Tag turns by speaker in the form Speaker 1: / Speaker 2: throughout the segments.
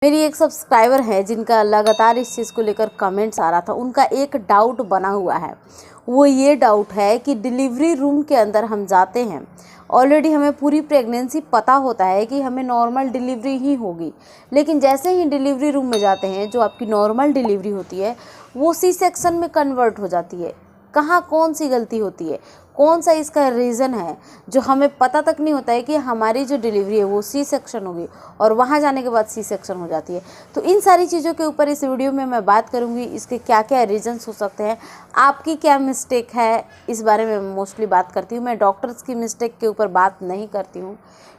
Speaker 1: मेरी एक सब्सक्राइबर है जिनका लगातार इस चीज़ को लेकर कमेंट्स आ रहा था। उनका एक डाउट बना हुआ है, वो ये डाउट है कि डिलीवरी रूम के अंदर हम जाते हैं, ऑलरेडी हमें पूरी प्रेगनेंसी पता होता है कि हमें नॉर्मल डिलीवरी ही होगी, लेकिन जैसे ही डिलीवरी रूम में जाते हैं जो आपकी नॉर्मल डिलीवरी होती है वो सी सेक्शन में कन्वर्ट हो जाती है। कहाँ कौन सी गलती होती है, कौन सा इसका रीज़न है जो हमें पता तक नहीं होता है कि हमारी जो डिलीवरी है वो सी सेक्शन होगी और वहाँ जाने के बाद सी सेक्शन हो जाती है। तो इन सारी चीज़ों के ऊपर इस वीडियो में मैं बात करूँगी, इसके क्या क्या रीज़न्स हो सकते हैं, आपकी क्या मिस्टेक है, इस बारे में मोस्टली बात करती हूँ। मैं डॉक्टर्स की मिस्टेक के ऊपर बात नहीं करती हूँ।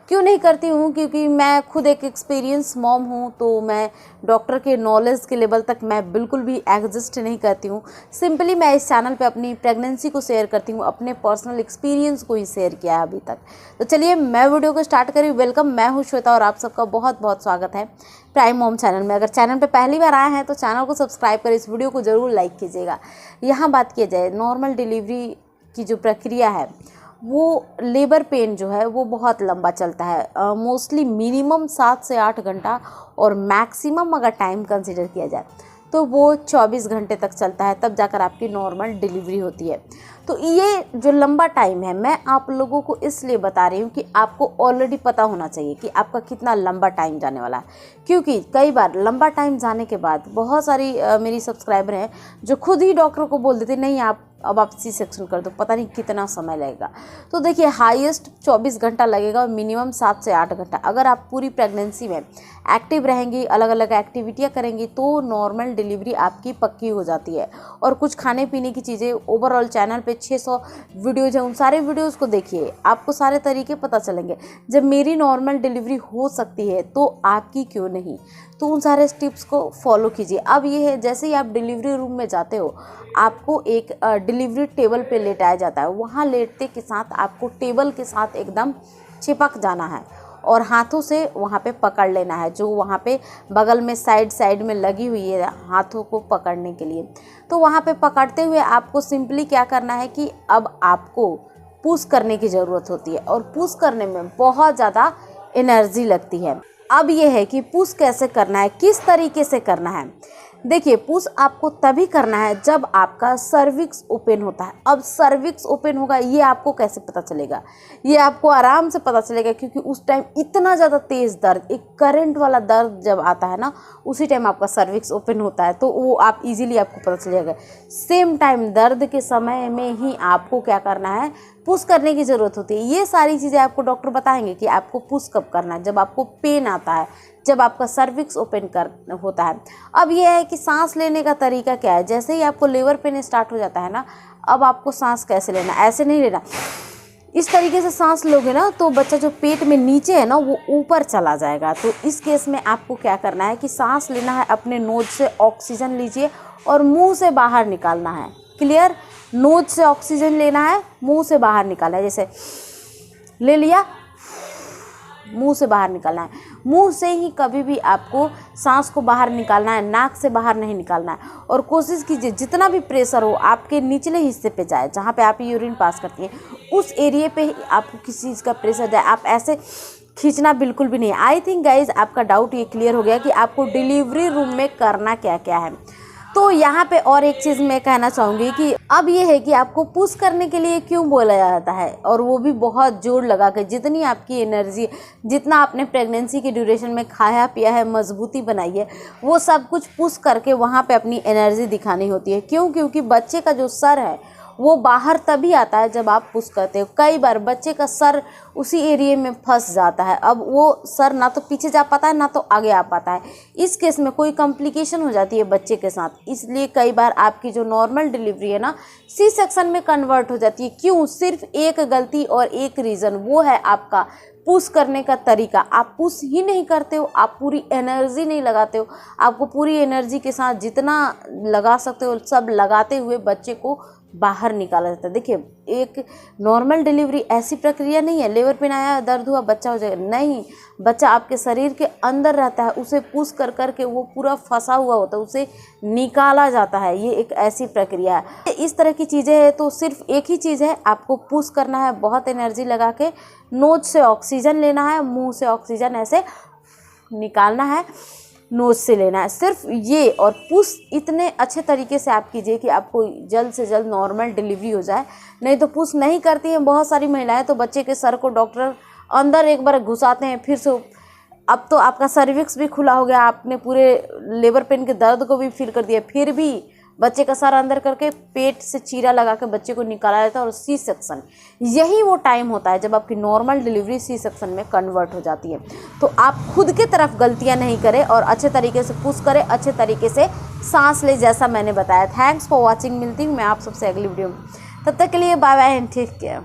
Speaker 1: क्यों नहीं करती हूँ? क्योंकि मैं खुद एक एक्सपीरियंस मॉम हूँ, तो मैं डॉक्टर के नॉलेज के लेवल तक मैं बिल्कुल भी एग्जिस्ट नहीं करती हूँ। सिंपली मैं इस चैनल पे अपनी प्रेगनेंसी को शेयर करती हूँ, अपने पर्सनल एक्सपीरियंस को ही शेयर किया है अभी तक। तो चलिए मैं वीडियो को स्टार्ट करी। वेलकम, मैं हूँ श्वेता और आप सबका बहुत बहुत स्वागत है प्राइम मॉम चैनल में। अगर चैनल पे पहली बार आए हैं तो चैनल को सब्सक्राइब कर इस वीडियो को ज़रूर लाइक कीजिएगा। यहाँ बात की जाए नॉर्मल डिलीवरी की जो प्रक्रिया है, वो लेबर पेन जो है वो बहुत लंबा चलता है, मोस्टली मिनिमम 7 से 8 घंटा और मैक्सिमम अगर टाइम कंसिडर किया जाए तो वो 24 घंटे तक चलता है, तब जाकर आपकी नॉर्मल डिलीवरी होती है। तो ये जो लंबा टाइम है मैं आप लोगों को इसलिए बता रही हूँ कि आपको ऑलरेडी पता होना चाहिए कि आपका कितना लंबा टाइम जाने वाला है, क्योंकि कई बार लंबा टाइम जाने के बाद बहुत सारी मेरी सब्सक्राइबर हैं जो खुद ही डॉक्टर को बोल देते नहीं अब आप सी सेक्शन कर दो, पता नहीं कितना समय लगेगा। तो देखिए हाईएस्ट 24 घंटा लगेगा और मिनिमम 7 से 8 घंटा। अगर आप पूरी प्रेगनेंसी में एक्टिव रहेंगी, अलग अलग एक्टिविटियाँ करेंगी तो नॉर्मल डिलीवरी आपकी पक्की हो जाती है। और कुछ खाने पीने की चीज़ें, ओवरऑल चैनल पे 600 वीडियोज़ हैं, उन सारे वीडियोज़ को देखिए, आपको सारे तरीके पता चलेंगे। जब मेरी नॉर्मल डिलीवरी हो सकती है तो आपकी क्यों नहीं? तो उन सारे टिप्स को फॉलो कीजिए। अब ये है, जैसे ही आप डिलीवरी रूम में जाते हो आपको एक डिलीवरी टेबल पे लेटाया जाता है। वहाँ लेटते के साथ आपको टेबल के साथ एकदम चिपक जाना है और हाथों से वहाँ पे पकड़ लेना है, जो वहाँ पे बगल में साइड में लगी हुई है हाथों को पकड़ने के लिए। तो वहाँ पे पकड़ते हुए आपको सिंपली क्या करना है कि अब आपको पुश करने की ज़रूरत होती है और पुश करने में बहुत ज़्यादा एनर्जी लगती है। अब ये है कि पुश कैसे करना है, किस तरीके से करना है। देखिए, पुश आपको तभी करना है जब आपका सर्विक्स ओपन होता है। अब सर्विक्स ओपन होगा ये आपको कैसे पता चलेगा? ये आपको आराम से पता चलेगा, क्योंकि उस टाइम इतना ज़्यादा तेज़ दर्द, एक करंट वाला दर्द जब आता है ना, उसी टाइम आपका सर्विक्स ओपन होता है, तो वो आप इजीली आपको पता चलेगा। सेम टाइम दर्द के समय में ही आपको क्या करना है, पुश करने की ज़रूरत होती है। ये सारी चीज़ें आपको डॉक्टर बताएंगे कि आपको पुश कब करना है, जब आपको पेन आता है, जब आपका सर्विक्स ओपन होता है। अब ये है कि सांस लेने का तरीका क्या है। जैसे ही आपको लेबर पेन स्टार्ट हो जाता है ना, अब आपको सांस कैसे लेना, ऐसे नहीं लेना, इस तरीके से सांस लोगे ना तो बच्चा जो पेट में नीचे है ना वो ऊपर चला जाएगा। तो इस केस में आपको क्या करना है कि सांस लेना है, अपने नोज से ऑक्सीजन लीजिए और मुंह से बाहर निकालना है। क्लियर? नोज से ऑक्सीजन लेना है, मुंह से बाहर निकालना है। जैसे ले लिया, मुंह से बाहर निकालना है। मुंह से ही कभी भी आपको सांस को बाहर निकालना है, नाक से बाहर नहीं निकालना है। और कोशिश कीजिए जितना भी प्रेशर हो आपके निचले हिस्से पे जाए, जहाँ पे आप यूरिन पास करती हैं उस एरिया पे ही आपको किसी चीज़ का प्रेशर जाए। आप ऐसे खींचना बिल्कुल भी नहीं। आई थिंक गाइज आपका डाउट ये क्लियर हो गया कि आपको डिलीवरी रूम में करना क्या क्या है। तो यहाँ पे और एक चीज़ मैं कहना चाहूँगी कि अब ये है कि आपको पुश करने के लिए क्यों बोला जाता है, और वो भी बहुत जोर लगा कर। जितनी आपकी एनर्जी, जितना आपने प्रेगनेंसी के ड्यूरेशन में खाया पिया है, मजबूती बनाई है, वो सब कुछ पुश करके वहाँ पे अपनी एनर्जी दिखानी होती है। क्यों? क्योंकि बच्चे का जो सर है वो बाहर तभी आता है जब आप पुश करते हो। कई बार बच्चे का सर उसी एरिया में फंस जाता है। अब वो सर ना तो पीछे जा पाता है ना तो आगे आ पाता है। इस केस में कोई कॉम्प्लिकेशन हो जाती है बच्चे के साथ। इसलिए कई बार आपकी जो नॉर्मल डिलीवरी है ना सी सेक्शन में कन्वर्ट हो जाती है। क्यों? सिर्फ एक गलती और एक रीज़न, वो है आपका पुश करने का तरीका। आप पुश ही नहीं करते हो, आप पूरी एनर्जी नहीं लगाते हो। आपको पूरी एनर्जी के साथ जितना लगा सकते हो सब लगाते हुए बच्चे को बाहर निकाला जाता है। देखिए, एक नॉर्मल डिलीवरी ऐसी प्रक्रिया नहीं है लेबर पेन आया, दर्द हुआ, बच्चा हो जाएगा। नहीं, बच्चा आपके शरीर के अंदर रहता है, उसे पुश कर करके वो पूरा फंसा हुआ होता है, उसे निकाला जाता है। ये एक ऐसी प्रक्रिया है। इस तरह की चीज़ें हैं। तो सिर्फ एक ही चीज़ है, आपको पुश करना है बहुत एनर्जी लगा के, नोज से ऑक्सीजन लेना है, मुँह से ऑक्सीजन ऐसे निकालना है। नोज से लेना है सिर्फ ये। और पुश इतने अच्छे तरीके से आप कीजिए कि आपको जल्द से जल्द नॉर्मल डिलीवरी हो जाए। नहीं तो पुश नहीं करती हैं बहुत सारी महिलाएं, तो बच्चे के सर को डॉक्टर अंदर एक बार घुसाते हैं, फिर से अब तो आपका सर्विक्स भी खुला हो गया, आपने पूरे लेबर पेन के दर्द को भी फील कर दिया, फिर भी बच्चे का सर अंदर करके पेट से चीरा लगा के बच्चे को निकाला जाता है। और सी सेक्शन, यही वो टाइम होता है जब आपकी नॉर्मल डिलीवरी सी सेक्शन में कन्वर्ट हो जाती है। तो आप खुद के तरफ गलतियां नहीं करें और अच्छे तरीके से पुश करें, अच्छे तरीके से सांस ले, जैसा मैंने बताया। Thanks for watching. मिलती हूँ मैं आप सबसे अगली वीडियो में, तब तक के लिए bye bye and take care.